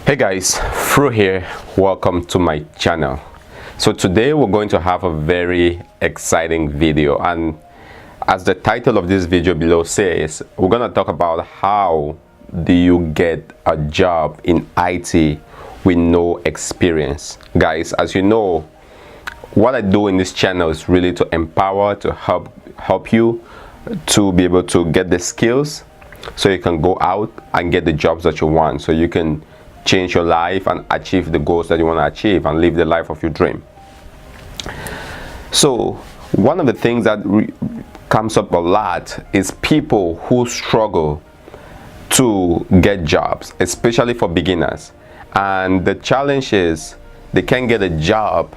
Hey guys, Fru here. Welcome to my channel. So today we're going to have a very exciting video, and as the title of this video below says, we're going to talk about how do you get a job in IT with no experience. Guys, as you know, what I do in this channel is really to empower, to help you to be able to get the skills so you can go out and get the jobs that you want, so you can change your life and achieve the goals that you want to achieve and live the life of your dream. So one of the things that comes up a lot is people who struggle to get jobs, especially for beginners. And the challenge is they can't get a job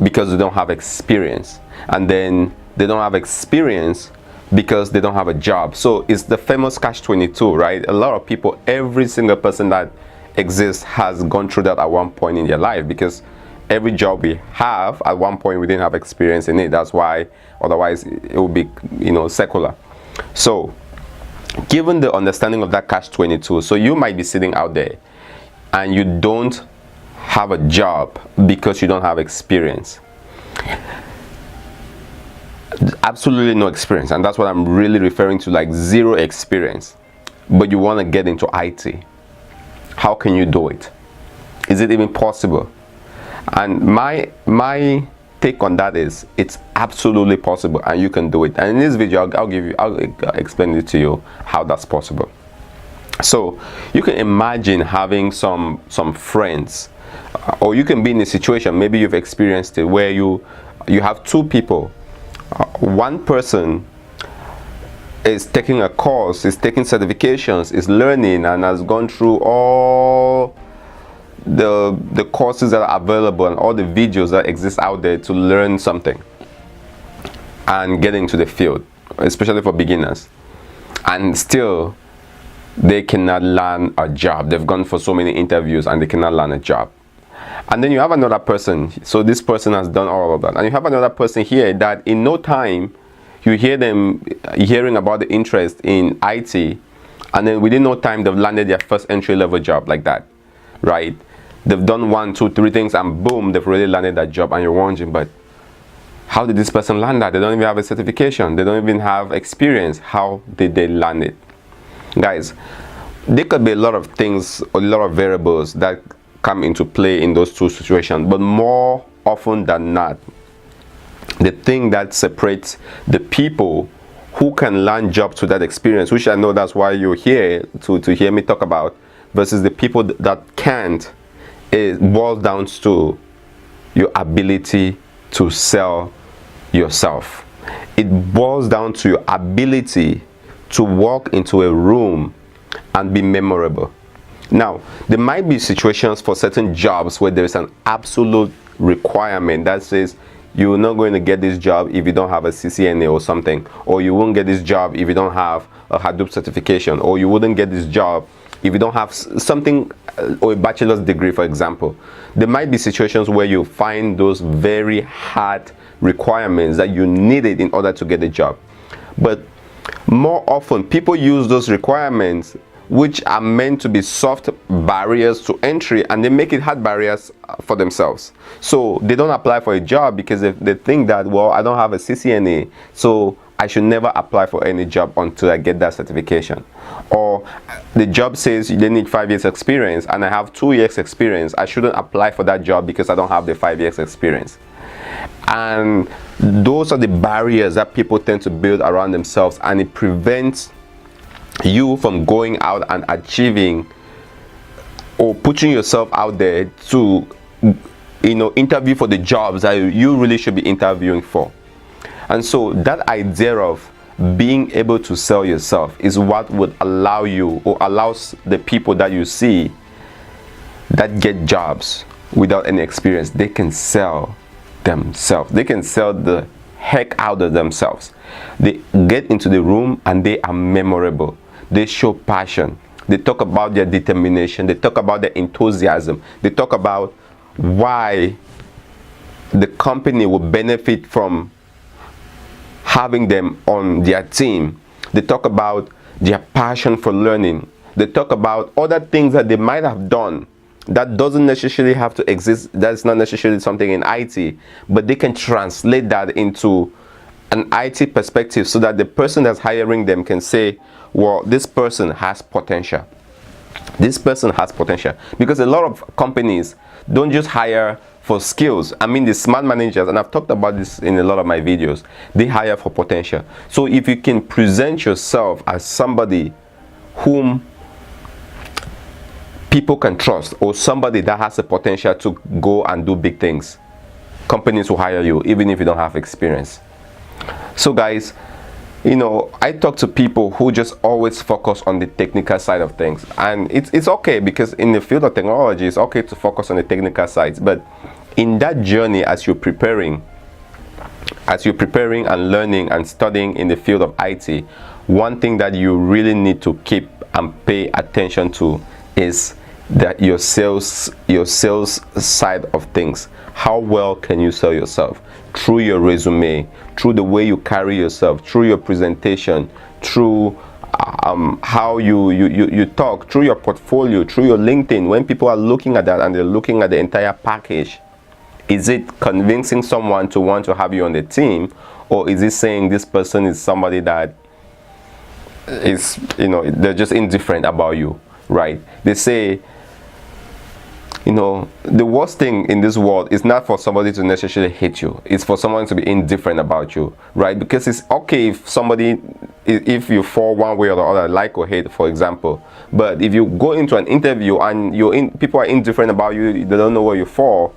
because they don't have experience, and then they don't have experience because they don't have a job. So it's the famous catch-22, right? A lot of people, every single person that exists has gone through that at one point in their life, because every job we have at one point we didn't have experience in it. That's why otherwise it would be, secular. So given the understanding of that catch-22, so you might be sitting out there and you don't have a job because you don't have experience, absolutely no experience, and that's what I'm really referring to, like zero experience, but you want to get into IT. How can you do it? Is it even possible? And my take on that is it's absolutely possible, and you can do it. And in this video I'll explain it to you how that's possible. So you can imagine having some friends, or you can be in a situation, maybe you've experienced it, where you have two people. One person is taking a course, is taking certifications, is learning, and has gone through all the courses that are available and all the videos that exist out there to learn something and get into the field, especially for beginners, and still they cannot land a job. They've gone for so many interviews and they cannot land a job. And then you have another person, so this person has done all of that, and you have another person here that in no time you hear them hearing about the interest in IT, and then within no time they've landed their first entry-level job like that, right? They've done 1, 2, 3 things and boom, they've really landed that job, and you're wondering, but how did this person land that? They don't even have a certification, they don't even have experience. How did they land it? Guys, there could be a lot of things, a lot of variables that come into play in those two situations, but more often than not, the thing that separates the people who can land jobs with that experience, which I know that's why you're here to hear me talk about, versus the people that can't, it boils down to your ability to sell yourself. It boils down to your ability to walk into a room and be memorable. Now, there might be situations for certain jobs where there is an absolute requirement that says you're not going to get this job if you don't have a CCNA or something, or you won't get this job if you don't have a Hadoop certification, or you wouldn't get this job if you don't have something, or a bachelor's degree, for example. There might be situations where you find those very hard requirements that you needed in order to get a job. But more often people use those requirements, which are meant to be soft barriers to entry, and they make it hard barriers for themselves. So they don't apply for a job because they think that, well, I don't have a CCNA, so I should never apply for any job until I get that certification. Or the job says they need 5 years experience and I have 2 years experience, I shouldn't apply for that job because I don't have the 5 years experience. And those are the barriers that people tend to build around themselves, and it prevents you from going out and achieving or putting yourself out there to interview for the jobs that you really should be interviewing for. And so that idea of being able to sell yourself is what would allow you, or allows the people that you see that get jobs without any experience, they can sell themselves. They can sell the heck out of themselves. They get into the room and they are memorable. They show passion. They talk about their determination. They talk about their enthusiasm. They talk about why the company will benefit from having them on their team. They talk about their passion for learning. They talk about other things that they might have done that doesn't necessarily have to exist, that's not necessarily something in IT, but they can translate that into an IT perspective so that the person that's hiring them can say, well, this person has potential. This person has potential. Because a lot of companies don't just hire for skills. I mean, the smart managers, and I've talked about this in a lot of my videos, they hire for potential. So if you can present yourself as somebody whom people can trust, or somebody that has the potential to go and do big things, companies will hire you even if you don't have experience. So guys, you know, I talk to people who just always focus on the technical side of things, and it's okay, because in the field of technology it's okay to focus on the technical sides, but in that journey, as you're preparing and learning and studying in the field of IT, one thing that you really need to keep and pay attention to is that your sales side of things. How well can you sell yourself? Through your resume, through the way you carry yourself, through your presentation, through how you talk, through your portfolio, through your LinkedIn. When people are looking at that and they're looking at the entire package, is it convincing someone to want to have you on the team, or is it saying this person is somebody that is, you know, they're just indifferent about you, right? They say, you know, the worst thing in this world is not for somebody to necessarily hate you, it's for someone to be indifferent about you, right? Because it's okay if you fall one way or the other, like or hate, for example, but if you go into an interview and people are indifferent about you, they don't know where you fall,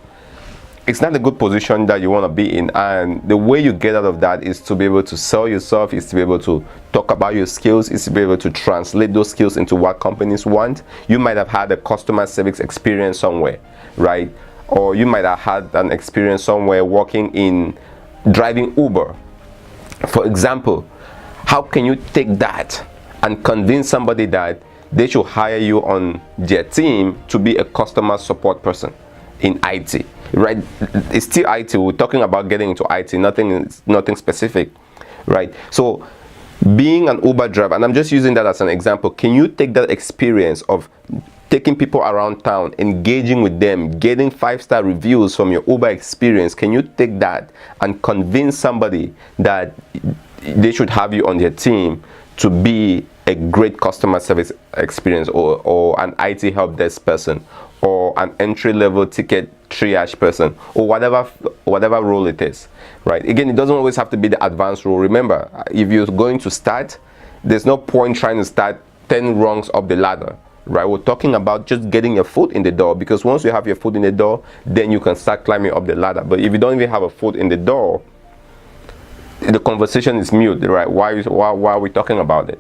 it's not a good position that you want to be in. And the way you get out of that is to be able to sell yourself, is to be able to talk about your skills, is to be able to translate those skills into what companies want. You might have had a customer service experience somewhere, right? Or you might have had an experience somewhere working in driving Uber, for example. How can you take that and convince somebody that they should hire you on their team to be a customer support person in IT? Right? It's still IT. We're talking about getting into IT, nothing specific, right? So being an Uber driver, and I'm just using that as an example, can you take that experience of taking people around town, engaging with them, getting 5-star reviews from your Uber experience, can you take that and convince somebody that they should have you on their team to be a great customer service experience, or an IT help desk person, or an entry-level ticket triage person, or whatever role it is, right? Again, it doesn't always have to be the advanced role. Remember, if you're going to start, there's no point trying to start 10 rungs up the ladder, right? We're talking about just getting your foot in the door, because once you have your foot in the door, then you can start climbing up the ladder. But if you don't even have a foot in the door, the conversation is mute, right? Why are we talking about it?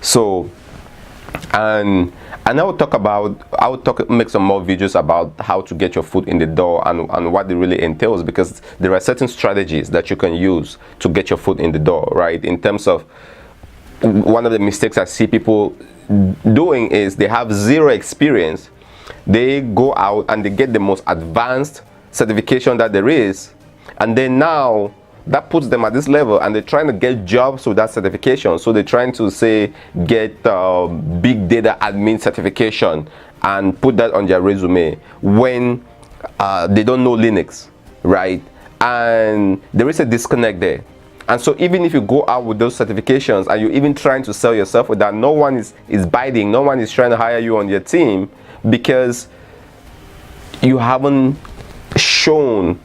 So, and I will make some more videos about how to get your foot in the door and what it really entails, because there are certain strategies that you can use to get your foot in the door, right? In terms of, one of the mistakes I see people doing is they have zero experience. They go out and they get the most advanced certification that there is, and then now that puts them at this level, and they're trying to get jobs with that certification. So they're trying to say get big data admin certification and put that on their resume when they don't know Linux, right? And there is a disconnect there. And so even if you go out with those certifications and you're even trying to sell yourself with that, no one is biting, no one is trying to hire you on their team, because you haven't shown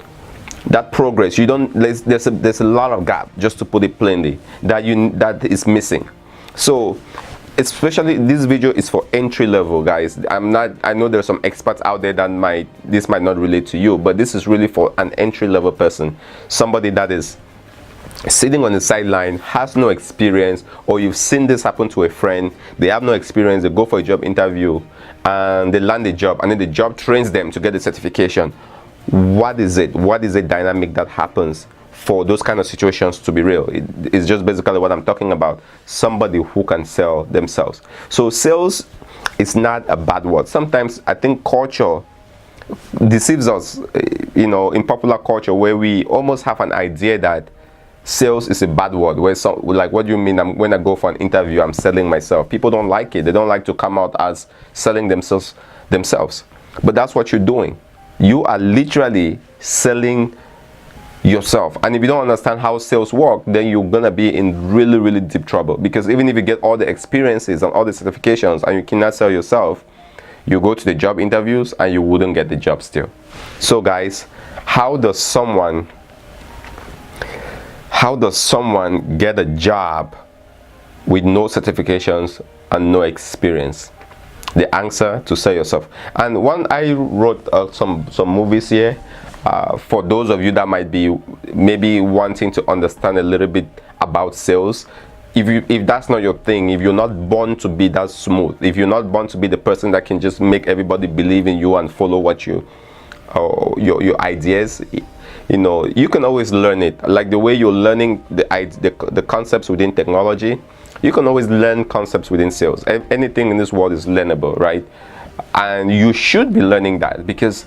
that progress. You don't, there's a lot of gap, just to put it plainly, that is missing. So especially this video is for entry level guys. I know there's some experts out there that this might not relate to you, but this is really for an entry level person, somebody that is sitting on the sideline, has no experience, or you've seen this happen to a friend. They have no experience, they go for a job interview and they land a job, and then the job trains them to get the certification. What is it dynamic that happens for those kind of situations to be real? It's just basically what I'm talking about, somebody who can sell themselves. So sales is not a bad word. Sometimes I think culture deceives us, you know, in popular culture, where we almost have an idea that sales is a bad word, where some like, what do you mean when I go for an interview I'm selling myself? People don't like it. They don't like to come out as selling themselves. but that's what you're doing. You are literally selling yourself. And if you don't understand how sales work, then you're gonna be in really, really deep trouble, because even if you get all the experiences and all the certifications and you cannot sell yourself, you go to the job interviews and you wouldn't get the job still. So guys, how does someone get a job with no certifications and no experience? The answer: to sell yourself. And I wrote some movies here for those of you that might be maybe wanting to understand a little bit about sales. If that's not your thing, if you're not born to be that smooth, if you're not born to be the person that can just make everybody believe in you and follow what you your ideas, you know, you can always learn it. Like the way you're learning the concepts within technology, you can always learn concepts within sales. Anything in this world is learnable, right? And you should be learning that, because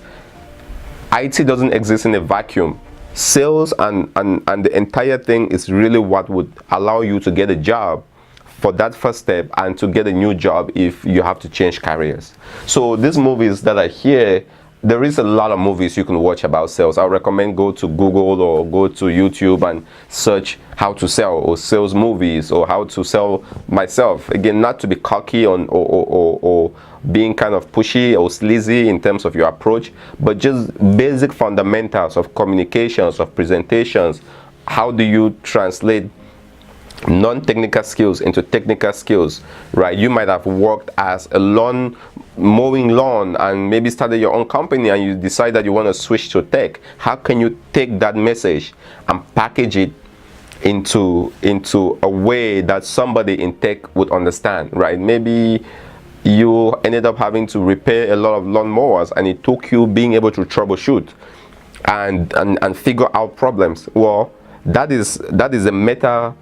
IT doesn't exist in a vacuum. Sales and the entire thing is really what would allow you to get a job for that first step, and to get a new job if you have to change careers. So these movies that are here, there is a lot of movies you can watch about sales. I recommend go to Google or go to YouTube and search how to sell, or sales movies, or how to sell myself. Again, not to be cocky or being kind of pushy or sleazy in terms of your approach, but just basic fundamentals of communications, of presentations. How do you translate non-technical skills into technical skills, right? You might have worked as a mowing lawn and maybe started your own company, and you decide that you want to switch to tech. How can you take that message and package it into a way that somebody in tech would understand, right? Maybe you ended up having to repair a lot of lawnmowers, and it took you being able to troubleshoot and figure out problems. Well, that is a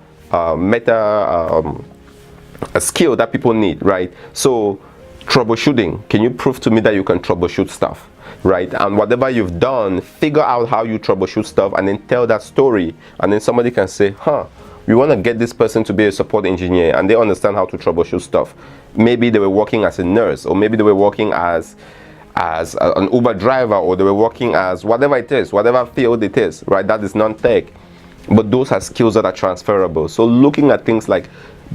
a skill that people need, right? So troubleshooting, can you prove to me that you can troubleshoot stuff, right? And whatever you've done, figure out how you troubleshoot stuff, and then tell that story, and then somebody can say, we want to get this person to be a support engineer, and they understand how to troubleshoot stuff. Maybe they were working as a nurse, or maybe they were working as an Uber driver, or they were working as whatever it is, whatever field it is, right? That is non-tech, but those are skills that are transferable. So looking at things like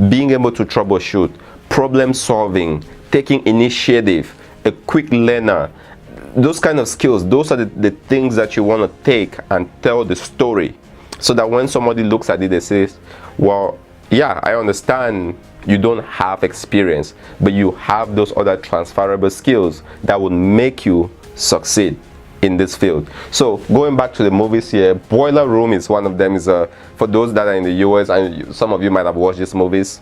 being able to troubleshoot, problem solving, taking initiative, a quick learner, those kind of skills, those are the things that you want to take and tell the story, so that when somebody looks at it, they say, well, yeah, I understand you don't have experience, but you have those other transferable skills that would make you succeed in this field. So going back to the movies here, Boiler Room is one of them. Is for those that are in the US, and some of you might have watched these movies,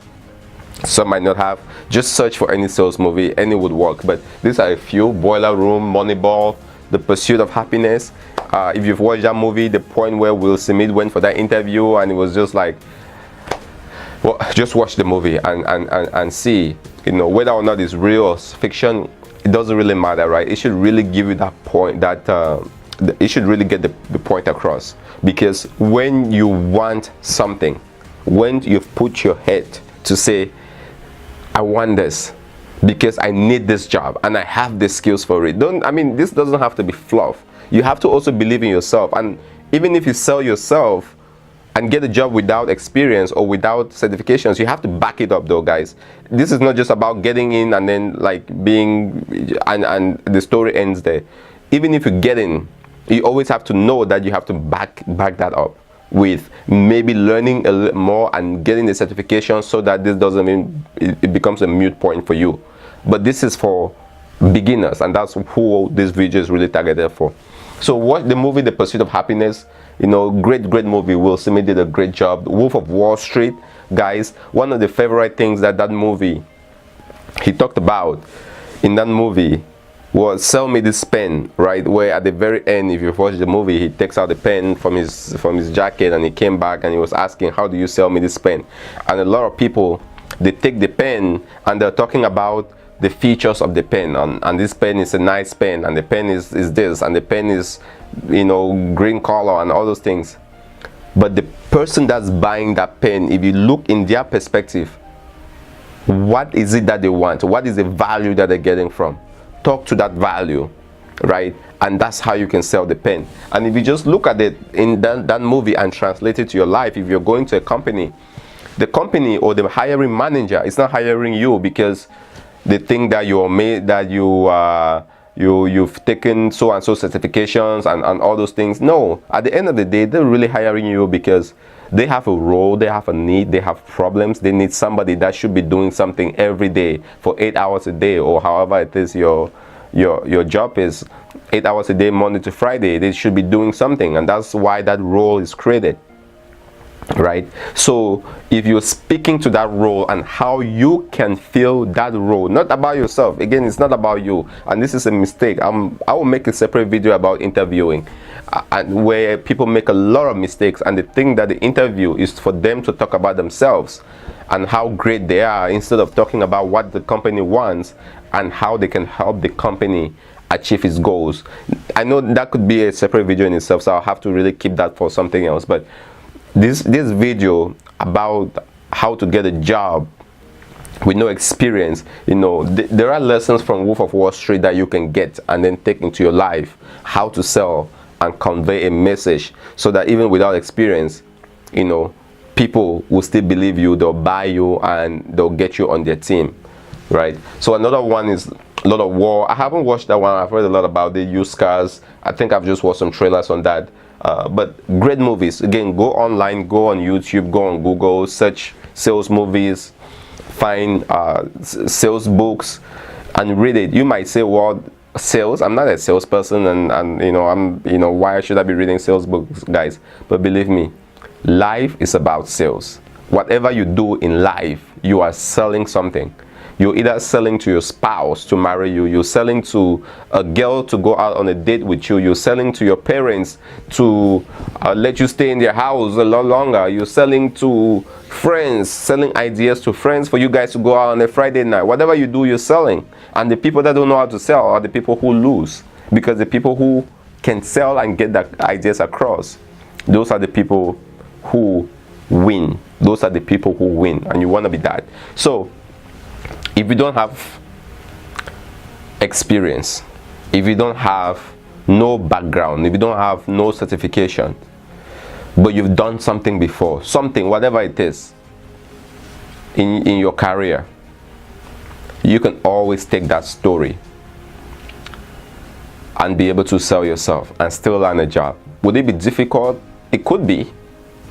some might not have. Just search for any sales movie, any would work, but these are a few: Boiler Room, Moneyball, The Pursuit of Happiness. If you've watched that movie, the point where Will Smith went for that interview, and it was just like, well, just watch the movie and see, you know, whether or not it's real or fiction. It doesn't really matter, right? It should really give you that point, that it should really get the point across. Because when you want something, when you've put your head to say, I want this because I need this job and I have the skills for it. This doesn't have to be fluff. You have to also believe in yourself. And even if you sell yourself and get a job without experience or without certifications, you have to back it up though, guys. This is not just about getting in and then like being, and the story ends there. Even if you get in, you always have to know that you have to back that up with maybe learning a little more and getting the certification, so that this doesn't mean it becomes a moot point for you. But this is for beginners, and that's who this video is really targeted for. So watch the movie The Pursuit of Happiness. You know, great movie. Will Smith did a great job. Wolf of Wall Street, guys, one of the favorite things that movie he talked about in that movie was sell me this pen, right? Where at the very end, if you've watched the movie, he takes out the pen from his jacket, and he came back and he was asking, how do you sell me this pen? And a lot of people, they take the pen and they're talking about the features of the pen, and this pen is a nice pen, and the pen is this, and the pen is, you know, green color and all those things. But the person that's buying that pen, if you look in their perspective, what is it that they want? What is the value that they're getting from? Talk to that value. right? And that's how you can sell the pen. And if you just look at it in that movie and translate it to your life, if you're going to a company, the company or the hiring manager is not hiring you because they think that you're made, that you've taken so and so certifications and all those things. No, at the end of the day, they're really hiring you because they have a role, they have a need, they have problems. They need somebody that should be doing something every day for 8 hours a day, or however it is your job is, 8 hours a day, Monday to Friday. They should be doing something, and that's why that role is created, right? So if you're speaking to that role and how you can fill that role, not about yourself, again, it's not about you, and this is a mistake. I will make a separate video about interviewing, and where people make a lot of mistakes, and they think that the interview is for them to talk about themselves and how great they are, instead of talking about what the company wants and how they can help the company achieve its goals. I know that could be a separate video in itself, so I'll have to really keep that for something else. But this video about how to get a job with no experience, you know, there are lessons from Wolf of Wall Street that you can get and then take into your life, how to sell and convey a message, so that even without experience, you know, people will still believe you, they'll buy you, and they'll get you on their team, right? So another one is Lord of War. I haven't watched that one. I've heard a lot about the used cars. I think I've just watched some trailers on that. But great movies. Again, go online, go on YouTube, go on Google, search sales movies, find sales books, and read it. You might say, well, sales, I'm not a salesperson, and you know, why should I be reading sales books, guys? But believe me, life is about sales. Whatever you do in life, you are selling something. You're either selling to your spouse to marry you, you're selling to a girl to go out on a date with you, you're selling to your parents to let you stay in their house a lot longer, you're selling to friends, selling ideas to friends for you guys to go out on a Friday night. Whatever you do, you're selling. And the people that don't know how to sell are the people who lose, because the people who can sell and get the ideas across, those are the people who win. Those are the people who win, and you want to be that. So if you don't have experience, if you don't have no background, if you don't have no certification, but you've done something before, something, whatever it is, in your career, you can always take that story and be able to sell yourself and still land a job. Would it be difficult? It could be,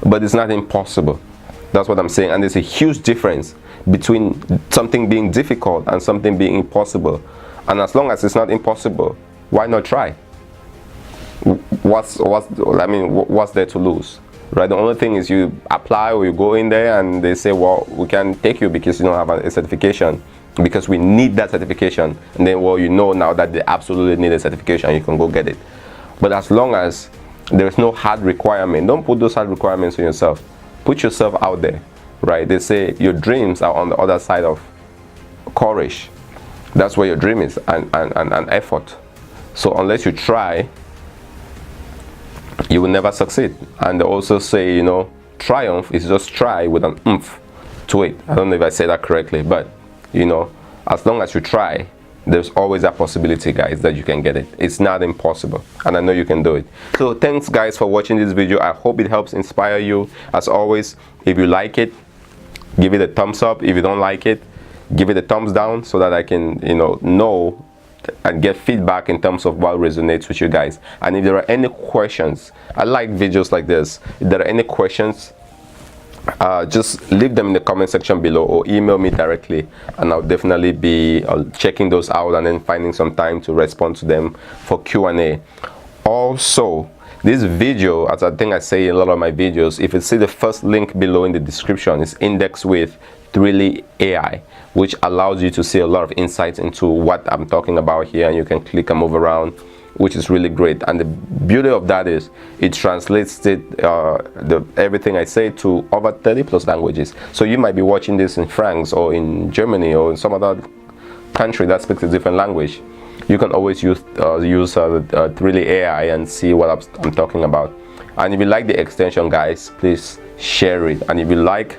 but it's not impossible. That's what I'm saying. And there's a huge difference between something being difficult and something being impossible. And as long as it's not impossible, why not try? What's there to lose, right? The only thing is you apply, or you go in there and they say, well, we can't take you because you don't have a certification, because we need that certification. And then, well, you know now that they absolutely need a certification, you can go get it. But as long as there is no hard requirement, don't put those hard requirements on yourself. Put yourself out there, right? They say your dreams are on the other side of courage. That's where your dream is, and effort. So unless you try, you will never succeed. And they also say, you know, triumph is just try with an oomph to it. I don't know if I said that correctly, but you know, as long as you try, there's always a possibility, guys, that you can get it. It's not impossible, and I know you can do it. So thanks, guys, for watching this video. I hope it helps inspire you. As always, if you like it, give it a thumbs up. If you don't like it, give it a thumbs down, so that I can, you know and get feedback in terms of what resonates with you guys. And if there are any questions, I like videos like this. If there are any questions, just leave them in the comment section below, or email me directly, and I'll definitely be checking those out and then finding some time to respond to them for Q&A. Also, this video, as I think I say in a lot of my videos, if you see the first link below in the description, is indexed with 3 AI, which allows you to see a lot of insights into what I'm talking about here, and you can click and move around, which is really great. And the beauty of that is it translates everything I say to over 30+ languages. So you might be watching this in France, or in Germany, or in some other country that speaks a different language. You can always use 3 AI and see what I'm talking about. And if you like the extension, guys, please share it. And if you like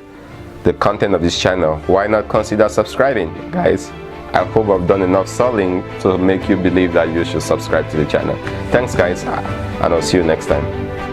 the content of this channel, why not consider subscribing, guys? I hope I've done enough selling to make you believe that you should subscribe to the channel. Thanks guys, and I'll see you next time.